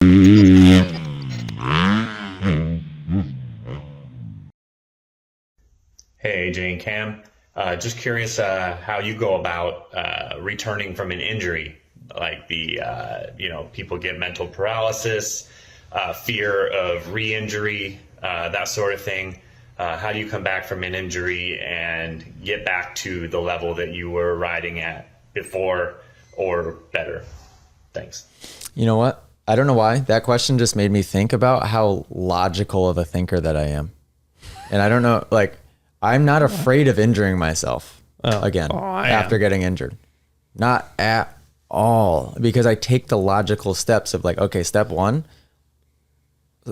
Hey, AJ and Cam. Just curious how you go about returning from an injury, like people get mental paralysis, fear of re-injury, that sort of thing. How do you come back from an injury and get back to the level that you were riding at before or better? Thanks. You know what? I don't know why. That question just made me think about how logical of a thinker that I am. And I don't know, like, I'm not afraid of injuring myself again after getting injured. Not at all. Because I take the logical steps of like, okay, step one,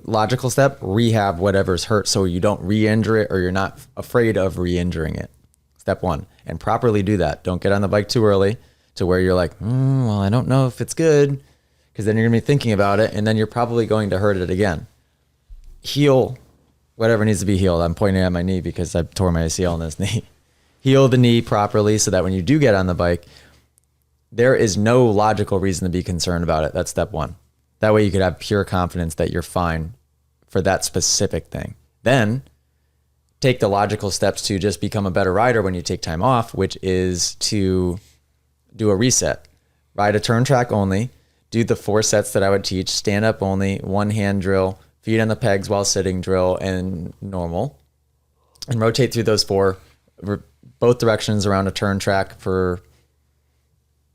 logical step, rehab whatever's hurt so you don't re-injure it or you're not afraid of re-injuring it. Step one. And properly do that. Don't get on the bike too early to where you're like, well, I don't know if it's good. Because then you're going to be thinking about it and then you're probably going to hurt it again. Heal whatever needs to be healed. I'm pointing at my knee because I tore my ACL in this knee. Heal the knee properly so that when you do get on the bike, there is no logical reason to be concerned about it. That's step one. That way you could have pure confidence that you're fine for that specific thing. Then take the logical steps to just become a better rider when you take time off, which is to do a reset. Ride a turn track only. Do the 4 sets that I would teach, stand up only, 1 hand drill, feet on the pegs while sitting drill, and normal. And rotate through those 4, both directions around a turn track for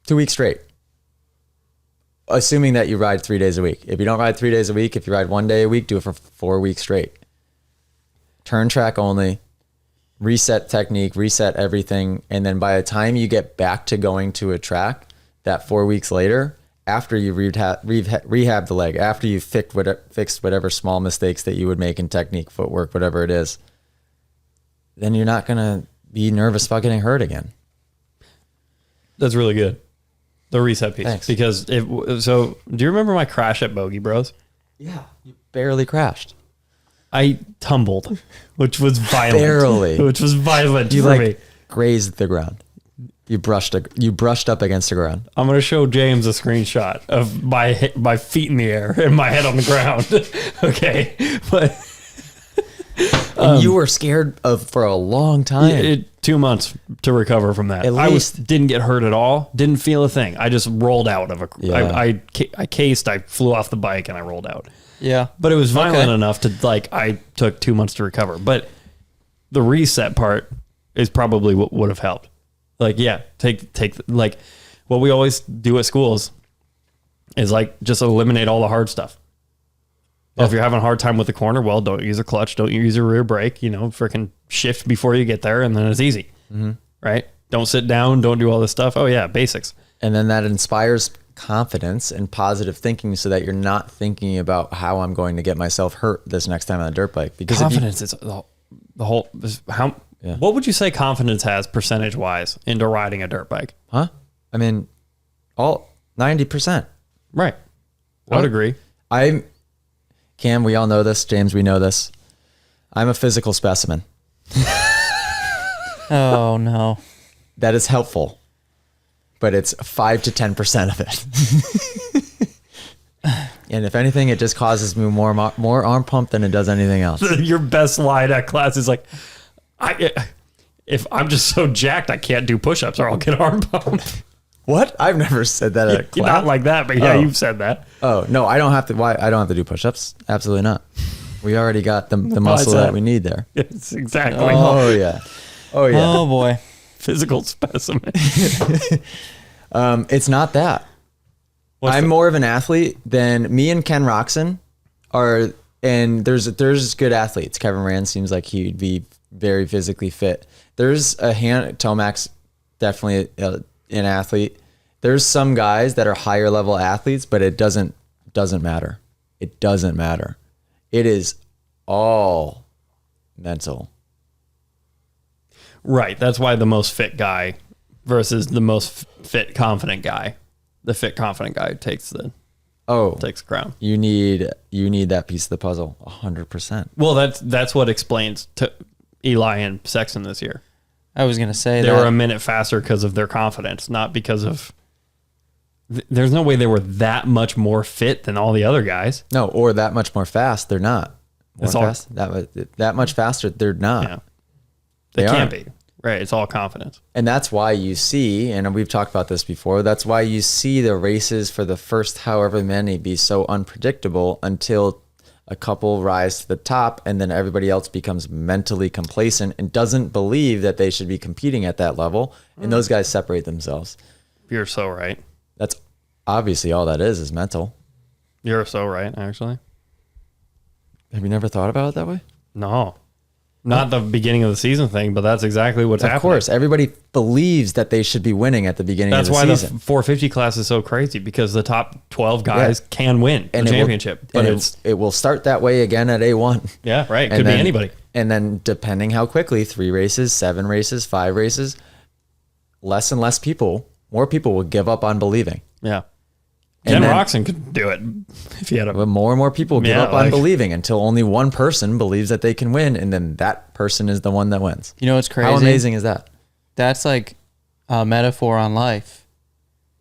2 weeks straight. Assuming that you ride 3 days a week. If you don't ride 3 days a week, if you ride 1 day a week, do it for 4 weeks straight. Turn track only, reset technique, reset everything. And then by the time you get back to going to a track, that 4 weeks later, after you rehab the leg, after you fixed whatever small mistakes that you would make in technique, footwork, whatever it is, then you're not going to be nervous about getting hurt again. That's really good. The reset piece. Thanks. Because do you remember my crash at Bogey Bros? Yeah. You barely crashed. I tumbled, which was violent. Barely. Which was violent You for me. grazed the ground. You brushed up against the ground. I'm going to show James a screenshot of my feet in the air and my head on the ground. Okay. But and you were scared for a long time. 2 months to recover from that. At least. Didn't get hurt at all. Didn't feel a thing. I just rolled out of Yeah. I cased, I flew off the bike and I rolled out. Yeah. But it was violent enough to I took 2 months to recover. But the reset part is probably what would have helped. Like, yeah, take like what we always do at schools is like just eliminate all the hard stuff. Yeah. If you're having a hard time with the corner, well, don't use a clutch, don't use a rear brake, freaking shift before you get there and then it's easy. Mm-hmm. Right? Don't sit down, don't do all this stuff. Oh yeah, basics. And then that inspires confidence and positive thinking so that you're not thinking about how I'm going to get myself hurt this next time on a dirt bike. Because confidence is the whole how. Yeah. What would you say confidence has percentage-wise into riding a dirt bike? Huh? I mean, all 90%. Right. I would agree. Cam, we all know this. James, we know this. I'm a physical specimen. Oh, no. That is helpful, but it's 5 to 10% of it. And if anything, it just causes me more arm pump than it does anything else. Your best line at class is like, if I'm just so jacked, I can't do push-ups or I'll get arm pump. What? I've never said that at a class. Not like that, but yeah, you've said that. Oh, no, I don't have to. Why? I don't have to do push-ups. Absolutely not. We already got the muscle that we need there. Yes, exactly. Oh, yeah. Oh, yeah. Oh, boy. Physical specimen. It's not that. I'm more of an athlete than me and Ken Roxon are. And there's good athletes. Kevin Rand seems like he'd be very physically fit. There's Tomac's definitely an athlete. There's some guys that are higher level athletes, but it doesn't matter. It doesn't matter. It is all mental. Right. That's why the most fit guy versus the most fit confident guy. The fit confident guy takes the crown. You need that piece of the puzzle 100%. Well, that's what explains to Eli and Sexton this year. I was going to say they were a minute faster because of their confidence, not because of There's no way they were that much more fit than all the other guys. No, or that much more fast. They're not. It's all- Fast, that much faster. They're not. Yeah. They They can't aren't. be. Right. It's all confidence. And that's why you see, and we've talked about this before, that's why you see the races for the first however many be so unpredictable until a couple rise to the top, and then everybody else becomes mentally complacent and doesn't believe that they should be competing at that level. And those guys separate themselves. You're so right. That's obviously all that is mental. You're so right, actually. Have you never thought about it that way? No. Not the beginning of the season thing, but that's exactly what's happening. Of course, everybody believes that they should be winning at the beginning That's of the why season. the 450 class is so crazy, because the top 12 guys can win the it will- championship. But and it's, it will start that way again at A1. yeah, right. And Could then- be anybody. And then depending how quickly, 3 races, 7 races, 5 races, less and less people, more people will give up on believing. Yeah. And Ken then- Roxon could do it if he had a. But more and more people give Yeah, up on like- believing until only one person believes that they can win, and then that person is the one that wins. You know what's crazy? How amazing is that? That's like a metaphor on life.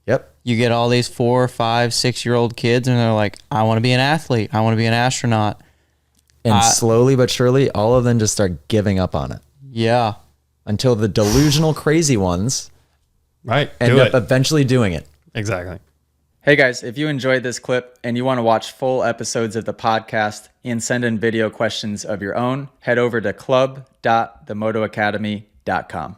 Yep. You get all these 4, 5, 6-year-old kids, and they're like, I want to be an athlete. I want to be an astronaut. And slowly but surely, all of them just start giving up on it Yeah. until the delusional crazy ones Right. end Do up it. eventually doing it. Exactly. Hey guys, if you enjoyed this clip and you want to watch full episodes of the podcast and send in video questions of your own, head over to club.themotoacademy.com.